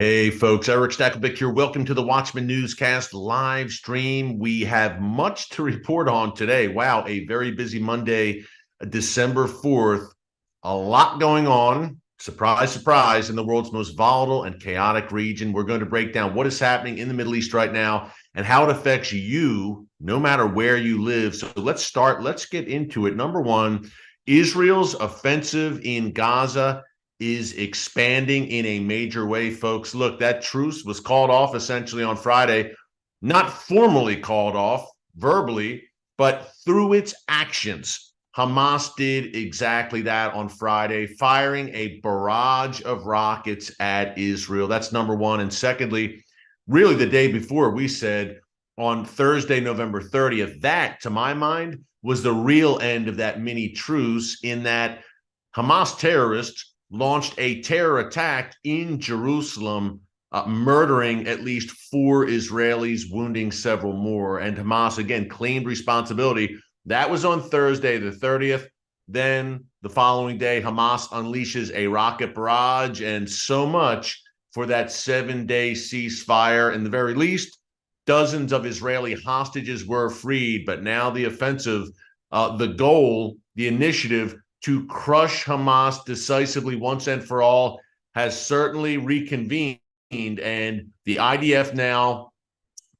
Hey folks, Eric Stakelbeck here. Welcome to the Watchman Newscast live stream. We have much to report on today. Wow, a very busy Monday, December 4th. A lot going on. Surprise, surprise, in the world's most volatile and chaotic region. We're going to break down what is happening in the Middle East right now and how it affects you, no matter where you live. So let's start. Let's get into it. Number one, Israel's offensive in Gaza is expanding in a major way, folks. Look, that truce was called off essentially on Friday, not formally called off verbally, but through its actions. Hamas did exactly that on Friday, firing a barrage of rockets at Israel. That's number one. And secondly, really the day before, we said on Thursday, November 30th, that, to my mind, was the real end of that mini truce, in that Hamas terrorists launched a terror attack in Jerusalem, murdering at least 4 Israelis, wounding several more. And Hamas, again, claimed responsibility. That was on Thursday, the 30th. Then the following day, Hamas unleashes a rocket barrage, and so much for that 7-day ceasefire. In the very least, dozens of Israeli hostages were freed. But now the offensive, the goal, the initiative to crush Hamas decisively once and for all, has certainly reconvened. And the IDF now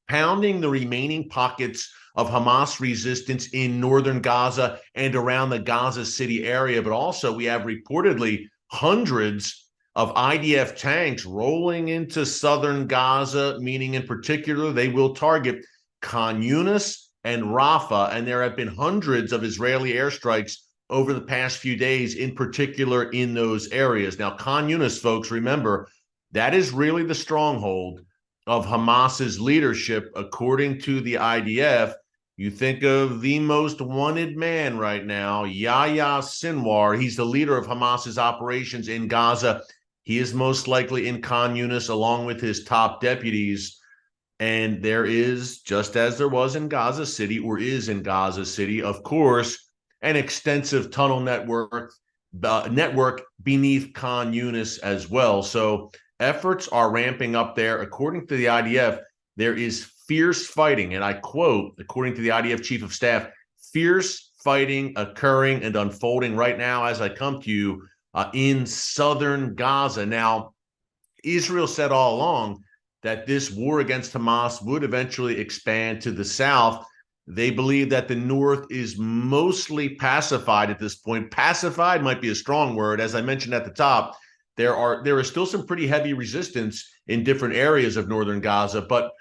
pounding the remaining pockets of Hamas resistance in northern Gaza and around the Gaza City area. But also, we have reportedly hundreds of IDF tanks rolling into southern Gaza, meaning in particular they will target Khan Yunis and Rafah. And there have been hundreds of Israeli airstrikes over the past few days, in particular in those areas. Now, Khan Yunis, folks, remember, that is really the stronghold of Hamas's leadership, according to the IDF. You think of the most wanted man right now, Yahya Sinwar. He's the leader of Hamas's operations in Gaza. He is most likely in Khan Yunis, along with his top deputies. And there is, just as there was in Gaza City, or is in Gaza City, of course, an extensive tunnel network beneath Khan Yunis as well. So efforts are ramping up there. According to the IDF, there is fierce fighting, and I quote, according to the IDF Chief of Staff, fierce fighting occurring and unfolding right now as I come to you in southern Gaza. Now, Israel said all along that this war against Hamas would eventually expand to the south. They believe that the north is mostly pacified at this point. Pacified might be a strong word. As I mentioned at the top, there is still some pretty heavy resistance in different areas of northern Gaza, but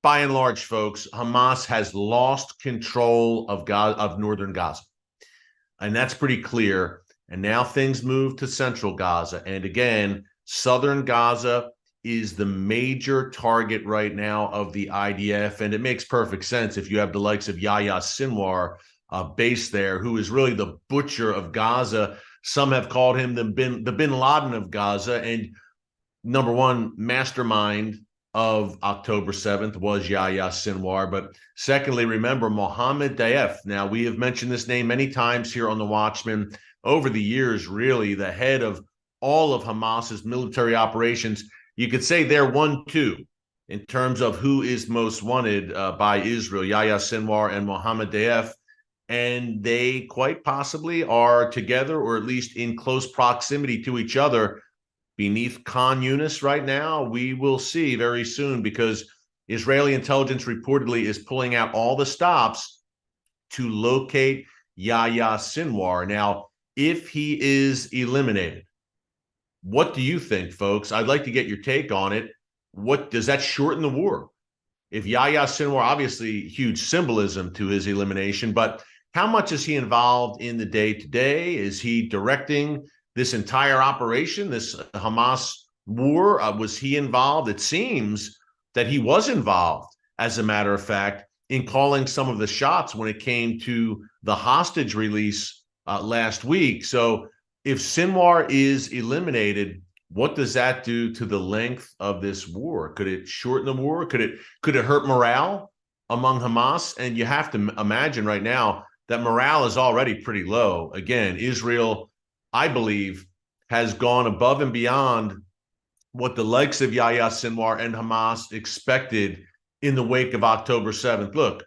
by and large, folks, Hamas has lost control of northern Gaza. And that's pretty clear. And now things move to central Gaza. And again, southern Gaza is the major target right now of the IDF. And it makes perfect sense if you have the likes of Yahya Sinwar based there, who is really the butcher of Gaza. Some have called him the bin Laden of Gaza. And number one, mastermind of October 7th was Yahya Sinwar. But secondly, remember Mohammed Deif. Now, we have mentioned this name many times here on the Watchmen over the years, really the head of all of Hamas's military operations. You could say they're 1-2 in terms of who is most wanted by Israel, Yahya Sinwar and Mohammed Deif. And they quite possibly are together, or at least in close proximity to each other, beneath Khan Yunis right now. We will see very soon, because Israeli intelligence reportedly is pulling out all the stops to locate Yahya Sinwar. Now, if he is eliminated, what do you think, folks? I'd like to get your take on it. What does that shorten the war? If Yahya Sinwar, obviously huge symbolism to his elimination, but how much is he involved in the day-to-day? Is he directing this entire operation, this Hamas war? Was he involved? It seems that he was involved, as a matter of fact, in calling some of the shots when it came to the hostage release last week. So if Sinwar is eliminated, what does that do to the length of this war? Could it shorten the war? Could it hurt morale among Hamas? And you have to imagine right now that morale is already pretty low. Again, Israel, I believe, has gone above and beyond what the likes of Yahya Sinwar and Hamas expected in the wake of October 7th. Look,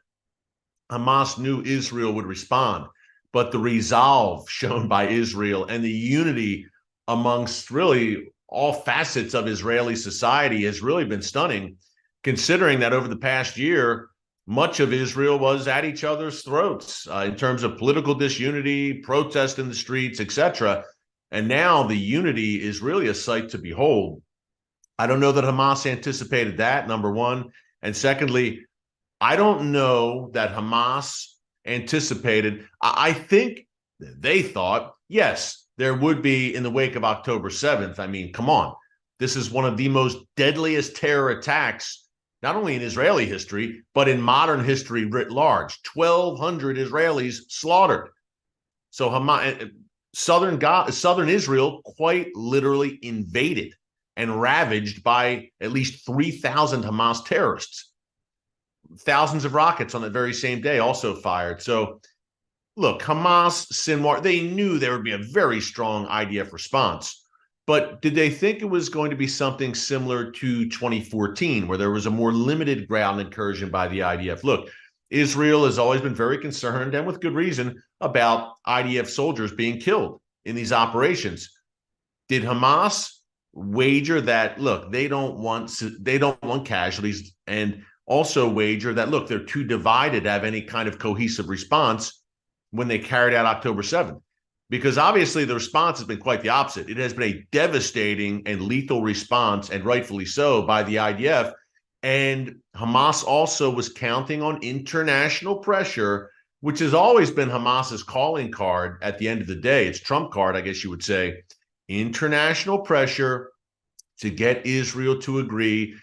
Hamas knew Israel would respond, but the resolve shown by Israel and the unity amongst really all facets of Israeli society has really been stunning, considering that over the past year, much of Israel was at each other's throats in terms of political disunity, protest in the streets, etc. And now the unity is really a sight to behold. I don't know that Hamas anticipated that, number one. And secondly, I don't know that Hamas anticipated. I think they thought, yes, there would be in the wake of October 7th. I mean, come on. This is one of the most deadliest terror attacks, not only in Israeli history, but in modern history writ large. 1,200 Israelis slaughtered. So Hamas, southern Israel quite literally invaded and ravaged by at least 3,000 Hamas terrorists. Thousands of rockets on that very same day also fired. So, look, Hamas, Sinwar, they knew there would be a very strong IDF response. But did they think it was going to be something similar to 2014, where there was a more limited ground incursion by the IDF? Look, Israel has always been very concerned, and with good reason, about IDF soldiers being killed in these operations. Did Hamas wager that, look, they don't want casualties, and also wager that, look, they're too divided to have any kind of cohesive response when they carried out October 7th? Because obviously the response has been quite the opposite. It has been a devastating and lethal response, and rightfully so, by the IDF. And Hamas also was counting on international pressure, which has always been Hamas's calling card at the end of the day. It's trump card, I guess you would say. International pressure to get Israel to agree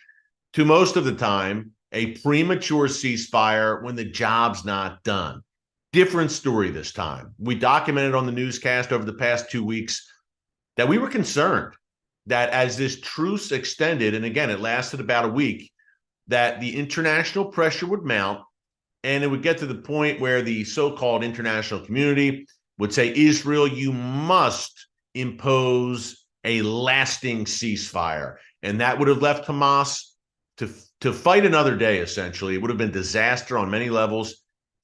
to, most of the time, a premature ceasefire when the job's not done. Different story this time. We documented on the newscast over the past 2 weeks that we were concerned that as this truce extended, and again, it lasted about a week, that the international pressure would mount, and it would get to the point where the so-called international community would say, Israel, you must impose a lasting ceasefire. And that would have left Hamas to fight another day, essentially. It would have been disaster on many levels.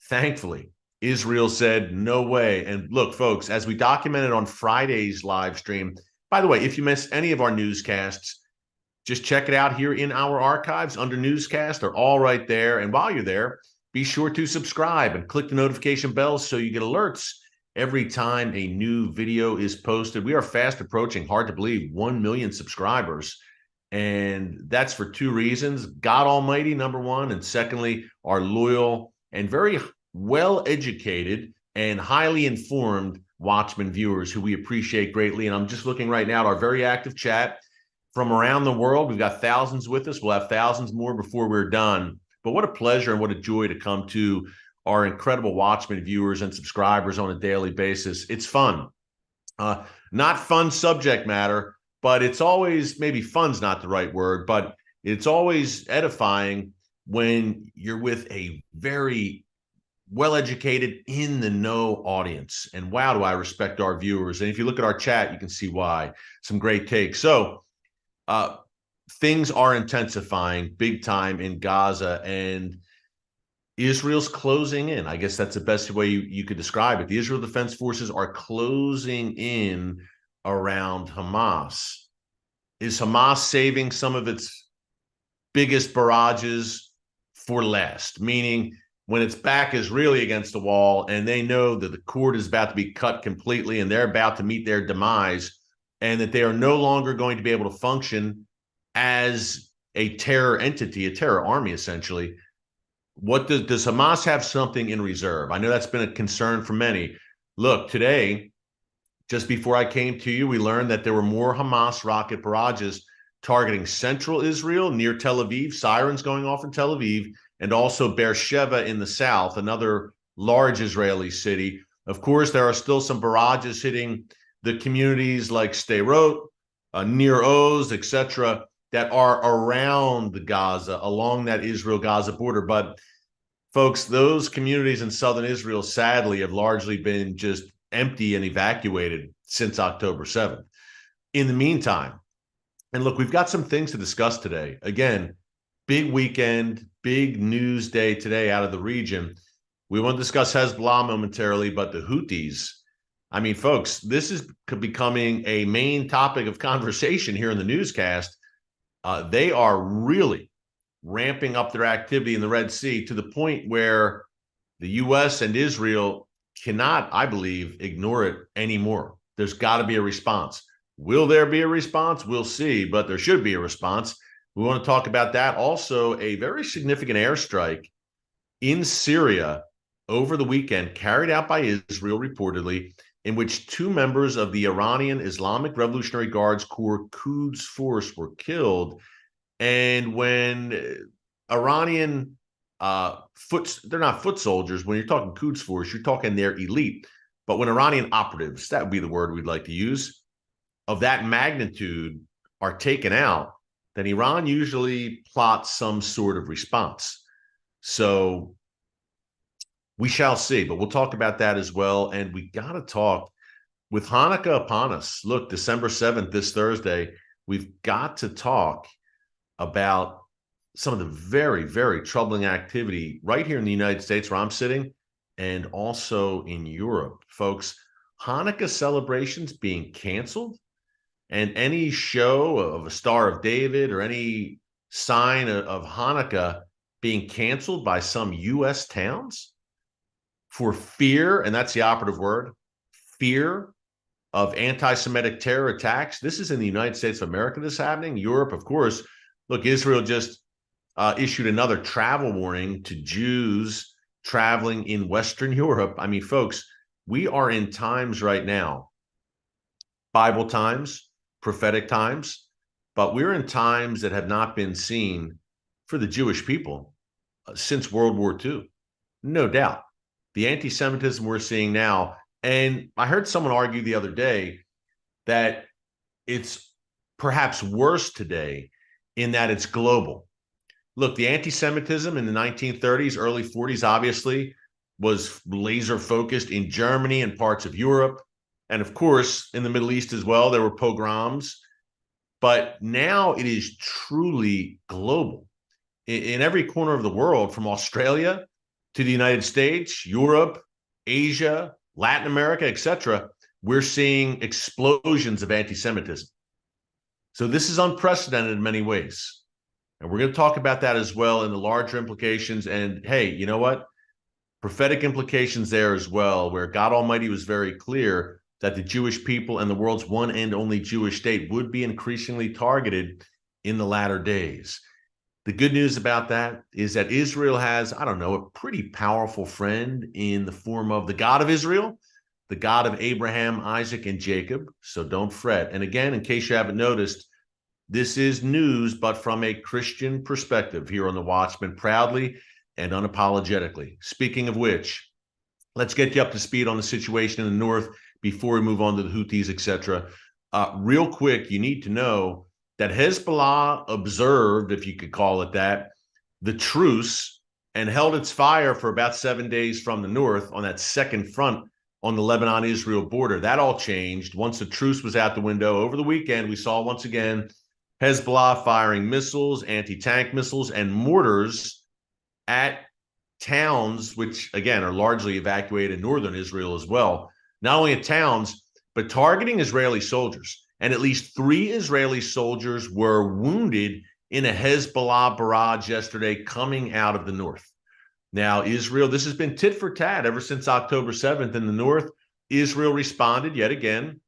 Thankfully, Israel said, no way. And look, folks, as we documented on Friday's live stream, by the way, if you missed any of our newscasts, just check it out here in our archives under newscast. They're all right there. And while you're there, be sure to subscribe and click the notification bell so you get alerts every time a new video is posted. We are fast approaching, hard to believe, 1 million subscribers. And that's for two reasons. God Almighty, number one. And secondly, our loyal and very well-educated and highly informed Watchmen viewers who we appreciate greatly. And I'm just looking right now at our very active chat from around the world. We've got thousands with us. We'll have thousands more before we're done. But what a pleasure and what a joy to come to our incredible Watchmen viewers and subscribers on a daily basis. It's fun. Not fun subject matter, but it's always, maybe fun's not the right word, but it's always edifying when you're with a very well-educated, in-the-know audience. And wow, do I respect our viewers. And if you look at our chat, you can see why. Some great takes. So things are intensifying big time in Gaza, and Israel's closing in. I guess that's the best way you could describe it. The Israel Defense Forces are closing in around Hamas. Is Hamas saving some of its biggest barrages for last? Meaning, when its back is really against the wall and they know that the cord is about to be cut completely and they're about to meet their demise, and that they are no longer going to be able to function as a terror entity, a terror army, essentially. What does Hamas have something in reserve? I know that's been a concern for many. Look, today, just before I came to you, we learned that there were more Hamas rocket barrages targeting central Israel near Tel Aviv, sirens going off in Tel Aviv, and also Beersheba in the south, another large Israeli city. Of course, there are still some barrages hitting the communities like Sderot, Nir Oz, etc., that are around the Gaza, along that Israel-Gaza border. But folks, those communities in southern Israel, sadly, have largely been just empty and evacuated since October 7th. In the meantime, And look, we've got some things to discuss today. Again, big weekend, big news day today out of the region. We want to discuss Hezbollah momentarily, but the Houthis, I mean, folks, this is becoming a main topic of conversation here in the newscast. They are really ramping up their activity in the Red Sea to the point where the U.S. and Israel cannot, I believe, ignore it anymore. There's got to be a response. Will there be a response? We'll see, but there should be a response. We want to talk about that. Also, a very significant airstrike in Syria over the weekend, carried out by Israel reportedly, in which two members of the Iranian Islamic Revolutionary Guards Corps Quds force were killed. And when Iranian they're not foot soldiers. When you're talking Quds force, you're talking their elite. But when Iranian operatives, that would be the word we'd like to use, of that magnitude are taken out, then Iran usually plots some sort of response. So we shall see, but we'll talk about that as well. And we got to talk with Hanukkah upon us. Look, December 7th, this Thursday, we've got to talk about some of the very, very troubling activity right here in the United States where I'm sitting, and also in Europe. Folks, Hanukkah celebrations being canceled, and any show of a Star of David or any sign of Hanukkah being canceled by some U.S. towns for fear, and that's the operative word, fear of anti-Semitic terror attacks. This is in the United States of America, this is happening. Europe, of course. Look, Israel just issued another travel warning to Jews traveling in Western Europe. I mean, folks, we are in times right now, Bible times, prophetic times, but we're in times that have not been seen for the Jewish people since World War II. No doubt. The anti-Semitism we're seeing now, and I heard someone argue the other day that it's perhaps worse today in that it's global. Look, the anti-Semitism in the 1930s, early 40s, obviously, was laser focused in Germany and parts of Europe. And of course, in the Middle East as well, there were pogroms. But now it is truly global. In every corner of the world, from Australia to the United States, Europe, Asia, Latin America, etc., we're seeing explosions of anti-Semitism. So this is unprecedented in many ways. And we're going to talk about that as well in the larger implications. And hey, you know what? Prophetic implications there as well, where God Almighty was very clear that the Jewish people and the world's one and only Jewish state would be increasingly targeted in the latter days. The good news about that is that Israel has, I don't know, a pretty powerful friend in the form of the God of Israel, the God of Abraham, Isaac, and Jacob. So don't fret. And again, in case you haven't noticed, this is news, but from a Christian perspective here on The Watchman, proudly and unapologetically. Speaking of which, let's get you up to speed on the situation in the north before we move on to the Houthis, etc. Real quick, you need to know that Hezbollah observed, if you could call it that, the truce and held its fire for about 7 days from the north on that second front on the Lebanon-Israel border. That all changed once the truce was out the window. Over the weekend, we saw once again Hezbollah firing missiles, anti-tank missiles, and mortars at towns, which, again, are largely evacuated in northern Israel as well. Not only at towns, but targeting Israeli soldiers. And at least 3 Israeli soldiers were wounded in a Hezbollah barrage yesterday coming out of the north. Now, Israel, this has been tit for tat ever since October 7th in the north. Israel responded yet again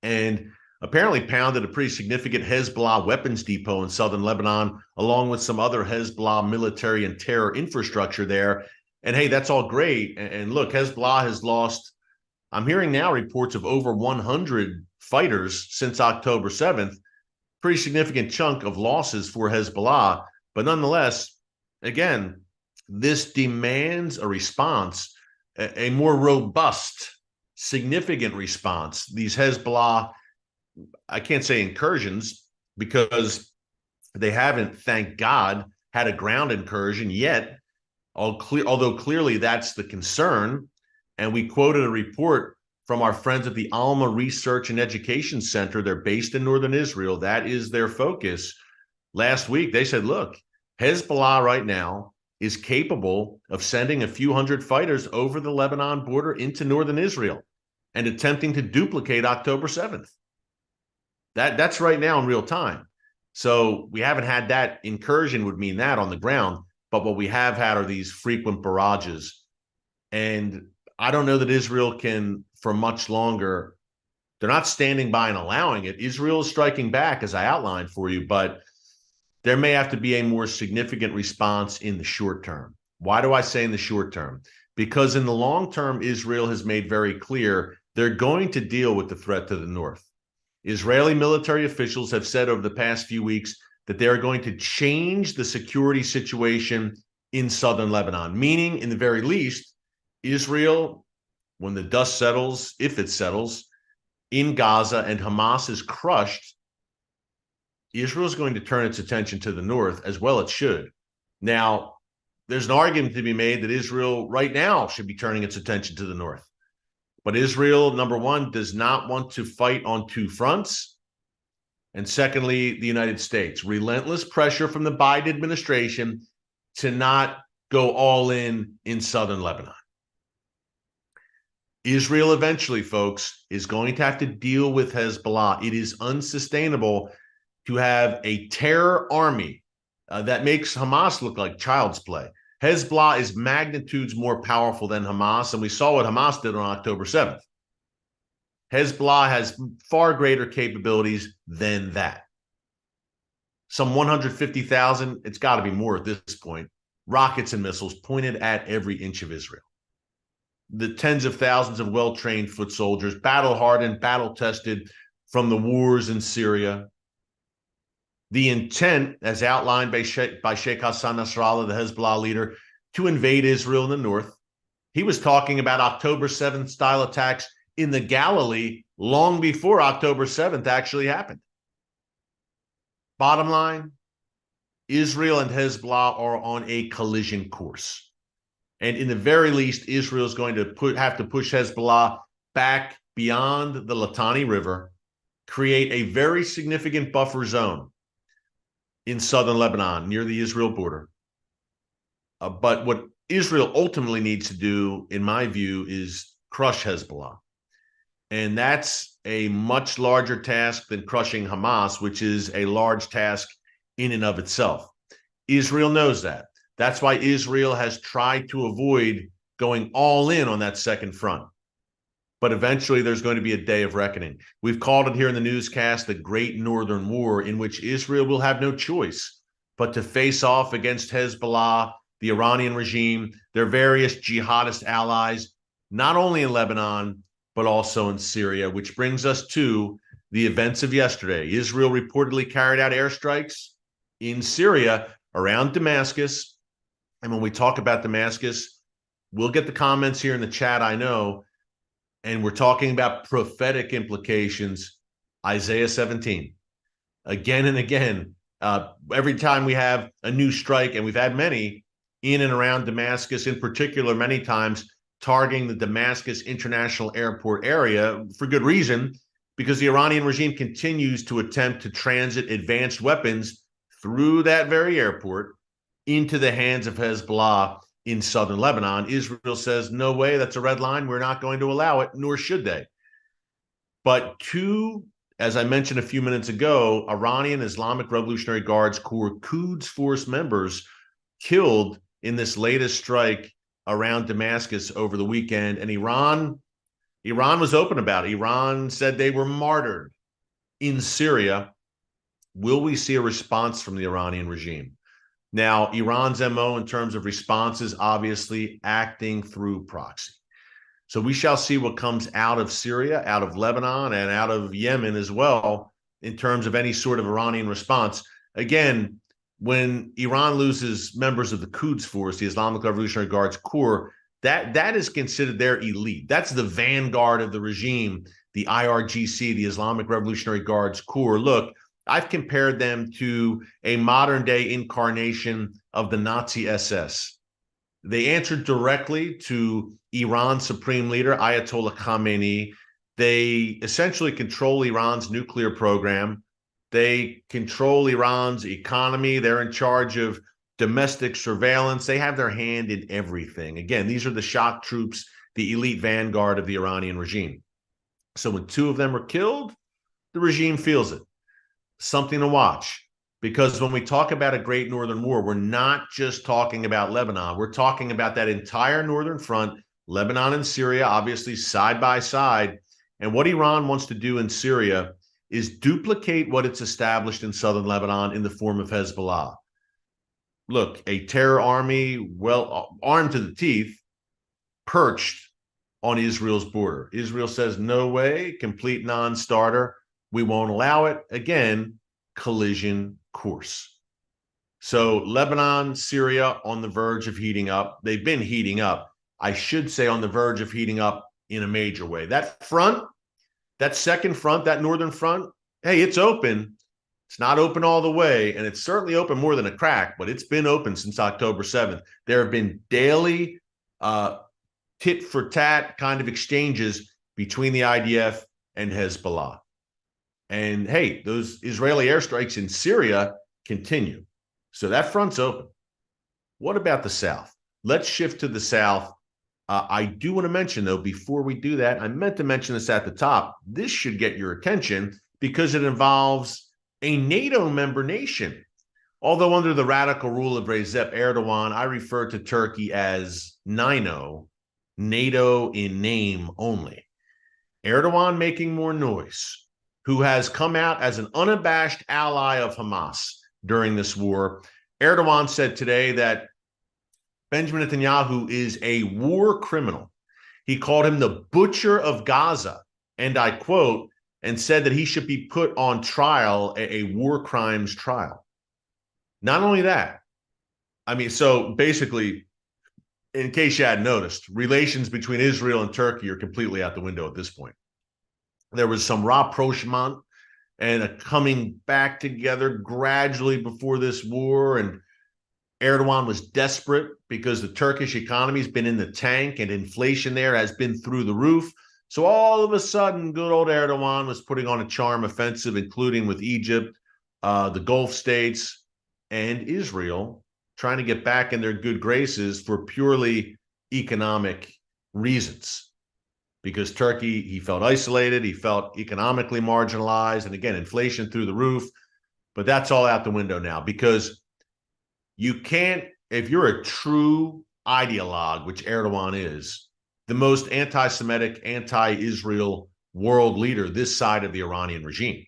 and apparently pounded a pretty significant Hezbollah weapons depot in southern Lebanon, along with some other Hezbollah military and terror infrastructure there. And hey, that's all great. And look, Hezbollah has lost, I'm hearing now reports of over 100 fighters since October 7th. Pretty significant chunk of losses for Hezbollah. But nonetheless, again, this demands a response, a more robust, significant response. These Hezbollah, I can't say incursions because they haven't, thank God, had a ground incursion yet, although clearly that's the concern. And we quoted a report from our friends at the Alma Research and Education Center. They're based in northern Israel. That is their focus. Last week, they said, look, Hezbollah right now is capable of sending a few hundred fighters over the Lebanon border into northern Israel and attempting to duplicate October 7th. That's right now in real time. So we haven't had that incursion, would mean that on the ground, but what we have had are these frequent barrages. And I don't know that Israel can, for much longer, they're not standing by and allowing it. Israel is striking back, as I outlined for you, but there may have to be a more significant response in the short term. Why do I say in the short term? Because in the long term, Israel has made very clear they're going to deal with the threat to the north. Israeli military officials have said over the past few weeks that they are going to change the security situation in southern Lebanon, meaning, in the very least, Israel, when the dust settles, if it settles, in Gaza and Hamas is crushed, Israel is going to turn its attention to the north, as well it should. Now, there's an argument to be made that Israel right now should be turning its attention to the north. But Israel, number one, does not want to fight on two fronts. And secondly, the United States. Relentless pressure from the Biden administration to not go all in southern Lebanon. Israel eventually, folks, is going to have to deal with Hezbollah. It is unsustainable to have a terror army that makes Hamas look like child's play. Hezbollah is magnitudes more powerful than Hamas, and we saw what Hamas did on October 7th. Hezbollah has far greater capabilities than that. Some 150,000, it's got to be more at this point, rockets and missiles pointed at every inch of Israel. The tens of thousands of well-trained foot soldiers, battle-hardened, battle-tested from the wars in Syria. The intent, as outlined by Sheikh Hassan Nasrallah, the Hezbollah leader, to invade Israel in the north. He was talking about October 7th style attacks in the Galilee long before October 7th actually happened. Bottom line, Israel and Hezbollah are on a collision course. And in the very least, Israel is going to have to push Hezbollah back beyond the Litani River, create a very significant buffer zone in southern Lebanon, near the Israel border. But what Israel ultimately needs to do, in my view, is crush Hezbollah. And that's a much larger task than crushing Hamas, which is a large task in and of itself. Israel knows that. That's why Israel has tried to avoid going all in on that second front. But eventually there's going to be a day of reckoning. We've called it here in the newscast the Great Northern War, in which Israel will have no choice but to face off against Hezbollah, the Iranian regime, their various jihadist allies, not only in Lebanon, but also in Syria, which brings us to the events of yesterday. Israel reportedly carried out airstrikes in Syria around Damascus. And when we talk about Damascus, we'll get the comments here in the chat, I know. And we're talking about prophetic implications, Isaiah 17. Again and again, every time we have a new strike, and we've had many in and around Damascus, in particular, many times targeting the Damascus International Airport area for good reason, because the Iranian regime continues to attempt to transit advanced weapons through that very airport into the hands of Hezbollah in southern Lebanon. Israel says, no way, that's a red line. We're not going to allow it, nor should they. But two, as I mentioned a few minutes ago, Iranian Islamic Revolutionary Guards Corps Quds Force members killed in this latest strike around Damascus over the weekend. And Iran was open about it. Iran said they were martyred in Syria. Will we see a response from the Iranian regime? Now, Iran's MO in terms of response is obviously acting through proxy. So we shall see what comes out of Syria, out of Lebanon, and out of Yemen as well in terms of any sort of Iranian response. Again, when Iran loses members of the Quds Force, the Islamic Revolutionary Guards Corps, that is considered their elite. That's the vanguard of the regime, the IRGC, the Islamic Revolutionary Guards Corps. Look, I've compared them to a modern day incarnation of the Nazi SS. They answered directly to Iran's supreme leader, Ayatollah Khamenei. They essentially control Iran's nuclear program. They control Iran's economy. They're in charge of domestic surveillance. They have their hand in everything. Again, these are the shock troops, the elite vanguard of the Iranian regime. So when two of them are killed, the regime feels it. Something to watch. Because when we talk about a great northern war, we're not just talking about Lebanon. We're talking about that entire northern front, Lebanon and Syria, obviously side by side. And what Iran wants to do in Syria is duplicate what it's established in southern Lebanon in the form of Hezbollah. Look, a terror army, well armed to the teeth, perched on Israel's border. Israel says, no way, complete non-starter. We won't allow it. Again, collision course. So Lebanon, Syria on the verge of heating up. They've been heating up. I should say on the verge of heating up in a major way. That front, that second front, that northern front, hey, it's open. It's not open all the way, and it's certainly open more than a crack, but it's been open since October 7th. There have been daily tit for tat kind of exchanges between the IDF and Hezbollah. And hey, those Israeli airstrikes in Syria continue. So that front's open. What about the South? Let's shift to the South. I do want to mention, though, before we do that, I meant to mention this at the top. This should get your attention because it involves a NATO member nation. Although under the radical rule of Recep Erdogan, I refer to Turkey as NINO, NATO in name only. Erdogan making more noise, who has come out as an unabashed ally of Hamas during this war. Erdogan said today that Benjamin Netanyahu is a war criminal. He called him the butcher of Gaza, and I quote, and said that he should be put on trial, a war crimes trial. Not only that, I mean, so basically, in case you hadn't noticed, relations between Israel and Turkey are completely out the window at this point. There was some rapprochement and a coming back together gradually before this war. And Erdogan was desperate because the Turkish economy has been in the tank and inflation there has been through the roof. So all of a sudden, good old Erdogan was putting on a charm offensive, including with Egypt, the Gulf states, and Israel, trying to get back in their good graces for purely economic reasons. Because Turkey, he felt isolated, he felt economically marginalized, and again, inflation through the roof. But that's all out the window now, because you can't, if you're a true ideologue, which Erdogan is, the most anti-Semitic, anti-Israel world leader this side of the Iranian regime,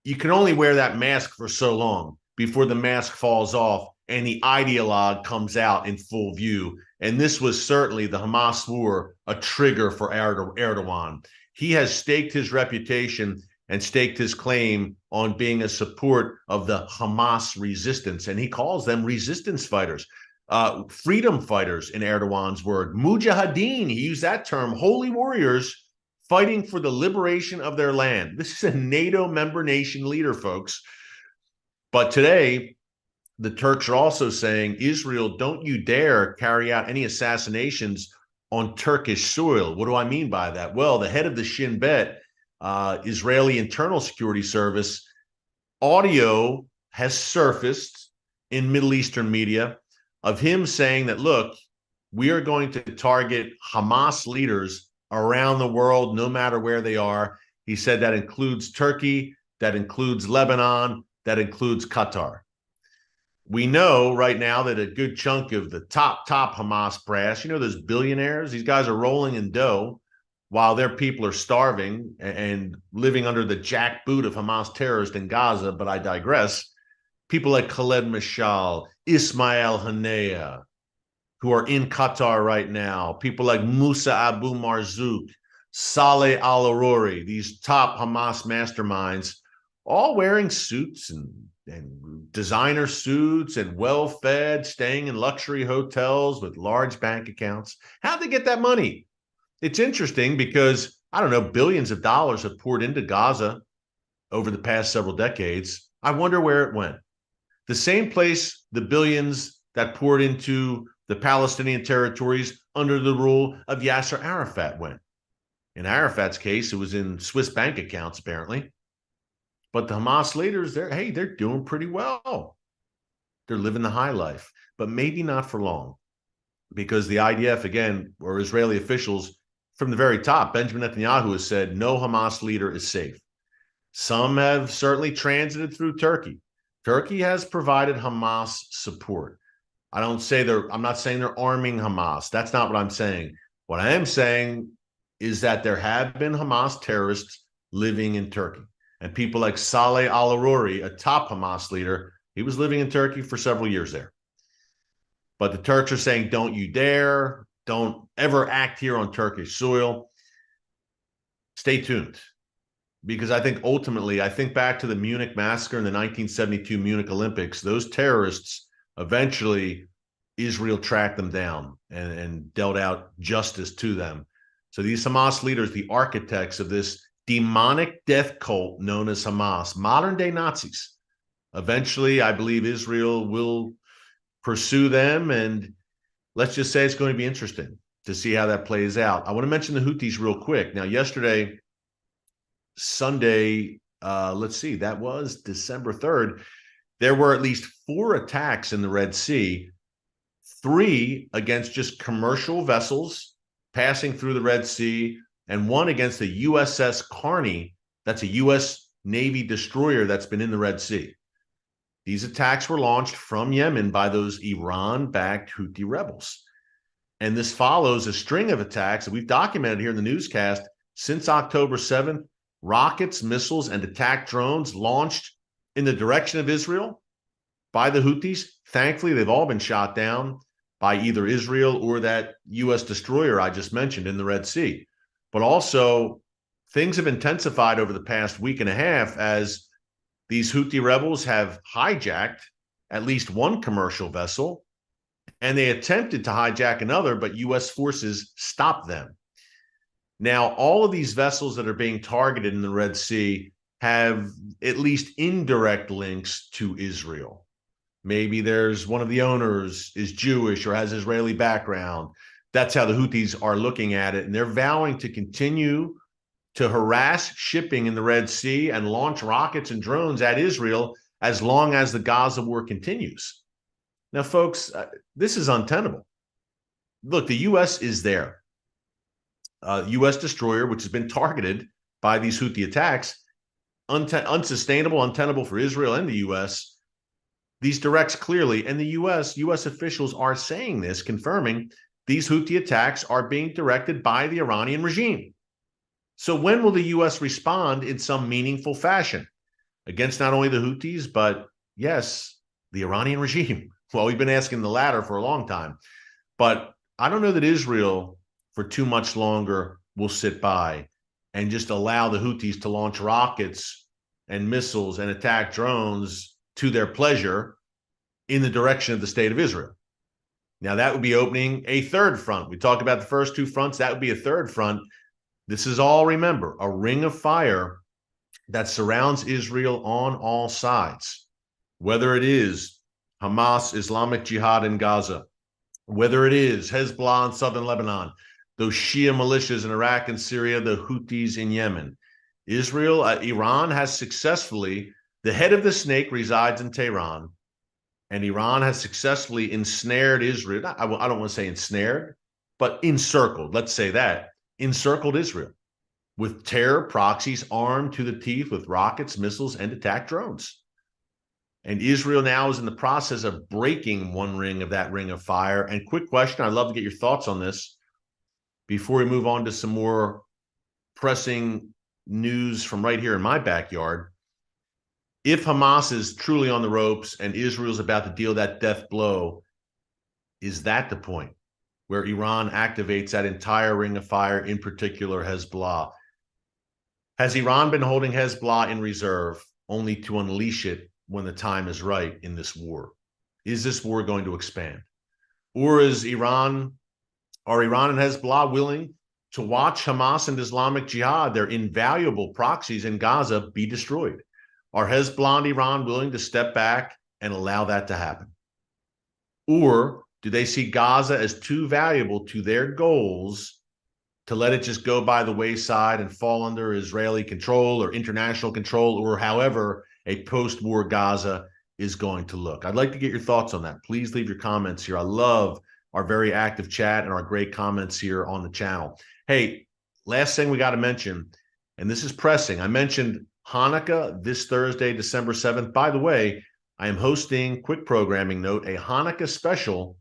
you can only wear that mask for so long before the mask falls off and the ideologue comes out in full view. And this was certainly the Hamas war, a trigger for Erdogan. He has staked his reputation and staked his claim on being a support of the Hamas resistance. And he calls them resistance fighters, freedom fighters in Erdogan's word. Mujahideen, he used that term, holy warriors fighting for the liberation of their land. This is a NATO member nation leader, folks. But today, the Turks are also saying, Israel, don't you dare carry out any assassinations on Turkish soil. What do I mean by that? Well, the head of the Shin Bet, Israeli Internal Security Service, audio has surfaced in Middle Eastern media of him saying that, look, we are going to target Hamas leaders around the world, no matter where they are. He said that includes Turkey, that includes Lebanon, that includes Qatar. We know right now that a good chunk of the top Hamas brass, you know, those billionaires, these guys are rolling in dough while their people are starving and living under the jackboot of Hamas terrorists in Gaza. But I digress. People like Khaled Mashal, Ismail Haniyeh, who are in Qatar right now, people like Musa Abu Marzouk, Saleh al-Aruri, these top Hamas masterminds, all wearing suits and designer suits and well-fed, staying in luxury hotels with large bank accounts. How'd they get that money? It's interesting because, I don't know, billions of dollars have poured into Gaza over the past several decades. I wonder where it went. The same place the billions that poured into the Palestinian territories under the rule of Yasser Arafat went. In Arafat's case, it was in Swiss bank accounts, apparently. But the Hamas leaders, they're doing pretty well. They're living the high life, but maybe not for long, because the IDF, again, or Israeli officials from the very top, Benjamin Netanyahu has said no Hamas leader is safe. Some have certainly transited through Turkey. Turkey has provided Hamas support. I'm not saying they're arming Hamas. That's not what I'm saying. What I am saying is that there have been Hamas terrorists living in Turkey. And people like Saleh al-Aruri, a top Hamas leader, he was living in Turkey for several years there. But the Turks are saying, don't you dare, don't ever act here on Turkish soil. Stay tuned. Because I think ultimately, I think back to the Munich massacre in the 1972 Munich Olympics, those terrorists, eventually Israel tracked them down and dealt out justice to them. So these Hamas leaders, the architects of this demonic death cult known as Hamas, modern day Nazis, eventually I believe Israel will pursue them. And let's just say it's going to be interesting to see how that plays out. I want to mention the Houthis real quick. Now, yesterday, Sunday, that was December 3rd. There were at least 4 attacks in the Red Sea, 3 against just commercial vessels passing through the Red Sea, and 1 against the USS Carney. That's a U.S. Navy destroyer that's been in the Red Sea. These attacks were launched from Yemen by those Iran-backed Houthi rebels. And this follows a string of attacks that we've documented here in the newscast since October 7th. Rockets, missiles, and attack drones launched in the direction of Israel by the Houthis. Thankfully, they've all been shot down by either Israel or that U.S. destroyer I just mentioned in the Red Sea. But also, things have intensified over the past week and a half as these Houthi rebels have hijacked at least 1 commercial vessel, and they attempted to hijack another, but U.S. forces stopped them. Now, all of these vessels that are being targeted in the Red Sea have at least indirect links to Israel. Maybe there's one of the owners is Jewish or has Israeli background. That's how the Houthis are looking at it. And they're vowing to continue to harass shipping in the Red Sea and launch rockets and drones at Israel as long as the Gaza war continues. Now, folks, this is untenable. Look, the U.S. is there. U.S. destroyer, which has been targeted by these Houthi attacks, unsustainable, untenable for Israel and the U.S. These directs clearly, and the U.S. officials are saying this, confirming these Houthi attacks are being directed by the Iranian regime. So when will the U.S. respond in some meaningful fashion against not only the Houthis, but yes, the Iranian regime? Well, we've been asking the latter for a long time, but I don't know that Israel for too much longer will sit by and just allow the Houthis to launch rockets and missiles and attack drones to their pleasure in the direction of the state of Israel. Now, that would be opening a third front. We talked about the first 2 fronts. That would be a third front. This is all, remember, a ring of fire that surrounds Israel on all sides, whether it is Hamas, Islamic Jihad in Gaza, whether it is Hezbollah in southern Lebanon, those Shia militias in Iraq and Syria, the Houthis in Yemen. Iran has successfully, the head of the snake resides in Tehran, and Iran has successfully ensnared Israel. I don't want to say ensnared, but encircled, let's say that, encircled Israel with terror proxies armed to the teeth with rockets, missiles, and attack drones. And Israel now is in the process of breaking one ring of that ring of fire. And quick question, I'd love to get your thoughts on this before we move on to some more pressing news from right here in my backyard. If Hamas is truly on the ropes and Israel's about to deal that death blow, is that the point where Iran activates that entire ring of fire, in particular Hezbollah? Has Iran been holding Hezbollah in reserve only to unleash it when the time is right in this war? Is this war going to expand? Or are Iran and Hezbollah willing to watch Hamas and Islamic Jihad, their invaluable proxies in Gaza, be destroyed? Are Hezbollah and Iran willing to step back and allow that to happen? Or Do they see Gaza as too valuable to their goals to let it just go by the wayside and fall under Israeli control or international control, or however a post-war Gaza is going to look? I'd like to get your thoughts on that. Please leave your comments here. I love our very active chat and our great comments here on the channel. Hey, last thing we got to mention, and this is pressing. I mentioned Hanukkah this Thursday, December 7th. By the way, I am hosting, quick programming note, a Hanukkah special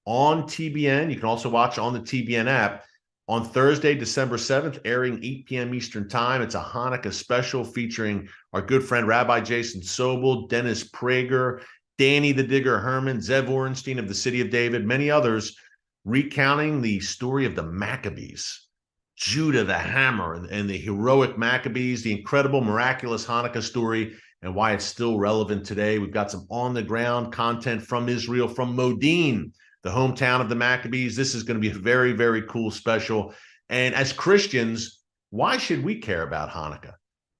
on TBN. You can also watch on the TBN app on Thursday, December 7th, airing 8 p.m. Eastern Time. It's a Hanukkah special featuring our good friend Rabbi Jason Sobel, Dennis Prager, Danny the Digger Herman, Zev Orenstein of the City of David, many others, recounting the story of the Maccabees, Judah the Hammer, and the heroic Maccabees, the incredible, miraculous Hanukkah story, and why it's still relevant today. We've got some on-the-ground content from Israel, from Modin, the hometown of the Maccabees. This is going to be a very, very cool special. And as Christians, why should we care about Hanukkah?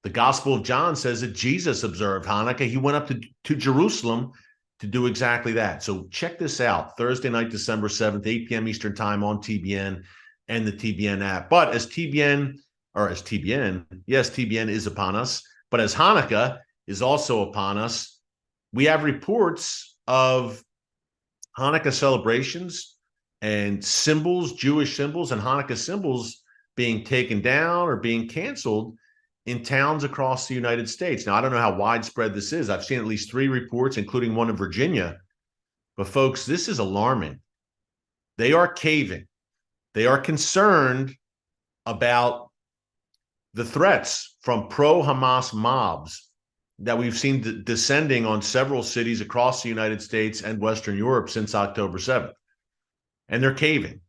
The Gospel of John says that Jesus observed Hanukkah. He went up to Jerusalem to do exactly that. So check this out. Thursday night, December 7th, 8 p.m. Eastern Time on TBN and the TBN app. But yes, TBN is upon us. But as Hanukkah is also upon us, we have reports of Hanukkah celebrations and symbols, Jewish symbols and Hanukkah symbols being taken down or being canceled in towns across the United States. Now, I don't know how widespread this is. I've seen at least 3 reports, including one in Virginia. But folks, this is alarming. They are caving. They are concerned about the threats from pro-Hamas mobs that we've seen descending on several cities across the United States and Western Europe since October 7th. And they're caving.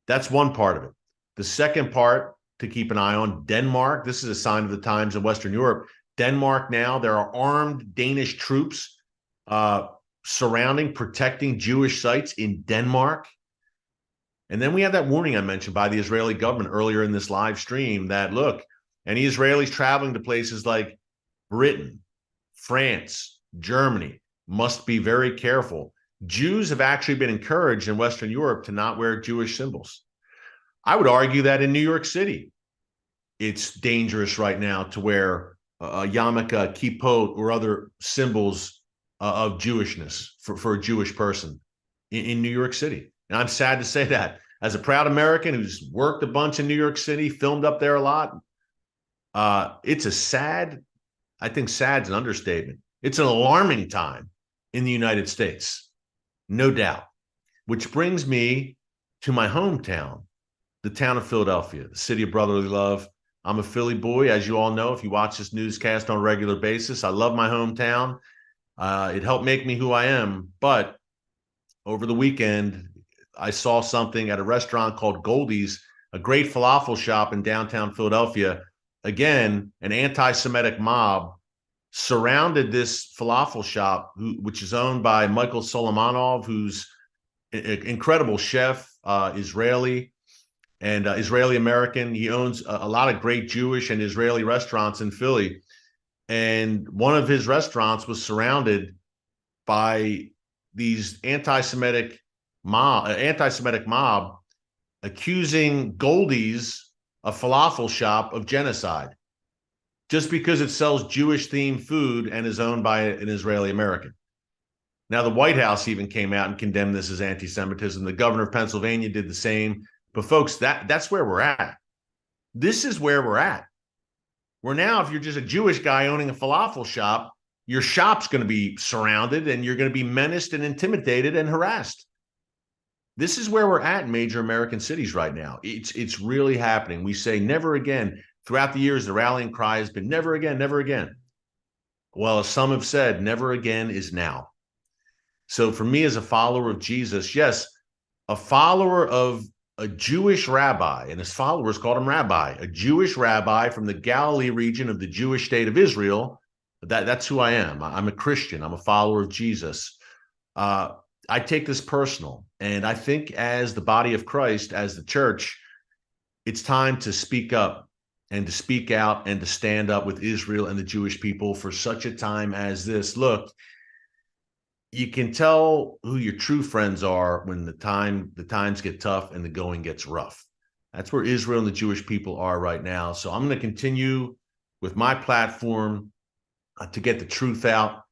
That's one part of it. The second part to keep an eye on, Denmark. This is a sign of the times in Western Europe. Denmark now, there are armed Danish troops surrounding, protecting Jewish sites in Denmark. And then we have that warning I mentioned by the Israeli government earlier in this live stream that, look, any Israelis traveling to places like Britain, France, Germany must be very careful. Jews have actually been encouraged in Western Europe to not wear Jewish symbols. I would argue that in New York City, it's dangerous right now to wear a yarmulke, a kippot, or other symbols of Jewishness for a Jewish person in New York City. And I'm sad to say that. As a proud American who's worked a bunch in New York City, filmed up there a lot, it's a sad, I think sad's an understatement. It's an alarming time in the United States, no doubt. Which brings me to my hometown, the town of Philadelphia, the city of brotherly love. I'm a Philly boy, as you all know, if you watch this newscast on a regular basis. I love my hometown. It helped make me who I am. But over the weekend, I saw something at a restaurant called Goldie's, a great falafel shop in downtown Philadelphia. Again, an anti-Semitic mob surrounded this falafel shop, which is owned by Michael Solomonov, who's an incredible chef, Israeli and Israeli-American. He owns a lot of great Jewish and Israeli restaurants in Philly. And one of his restaurants was surrounded by these anti-Semitic mob accusing Goldie's, a falafel shop, of genocide just because it sells Jewish-themed food and is owned by an Israeli-American. Now, the White House even came out and condemned this as anti-Semitism. The governor of Pennsylvania did the same. But folks, that's where we're at. This is where we're at. Where now, if you're just a Jewish guy owning a falafel shop, your shop's going to be surrounded and you're going to be menaced and intimidated and harassed. This is where we're at in major American cities right now. It's really happening. We say never again. Throughout the years, the rallying cry has been never again, never again. Well, as some have said, never again is now. So for me as a follower of Jesus, yes, a follower of a Jewish rabbi, and his followers called him rabbi, a Jewish rabbi from the Galilee region of the Jewish state of Israel. That's who I am. I'm a Christian. I'm a follower of Jesus. I take this personal. And I think as the body of Christ, as the church, it's time to speak up and to speak out and to stand up with Israel and the Jewish people for such a time as this. Look, you can tell who your true friends are when the times get tough and the going gets rough. That's where Israel and the Jewish people are right now. So I'm going to continue with my platform to get the truth out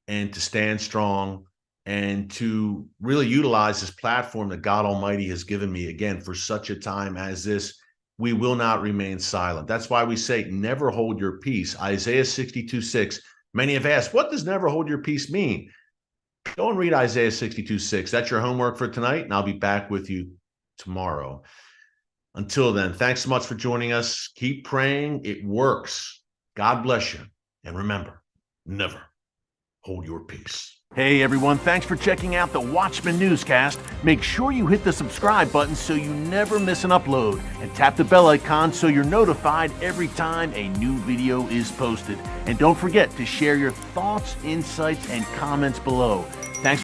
and to stand strong and to really utilize this platform that God Almighty has given me, again, for such a time as this. We will not remain silent. That's why we say never hold your peace. Isaiah 62:6. Many have asked, what does never hold your peace mean? Go and read Isaiah 62:6. That's your homework for tonight, and I'll be back with you tomorrow. Until then, thanks so much for joining us. Keep praying. It works. God bless you. And remember, never hold your peace. Hey everyone, thanks for checking out the Watchman Newscast. Make sure you hit the subscribe button so you never miss an upload, and tap the bell icon so you're notified every time a new video is posted. And don't forget to share your thoughts, insights, and comments below.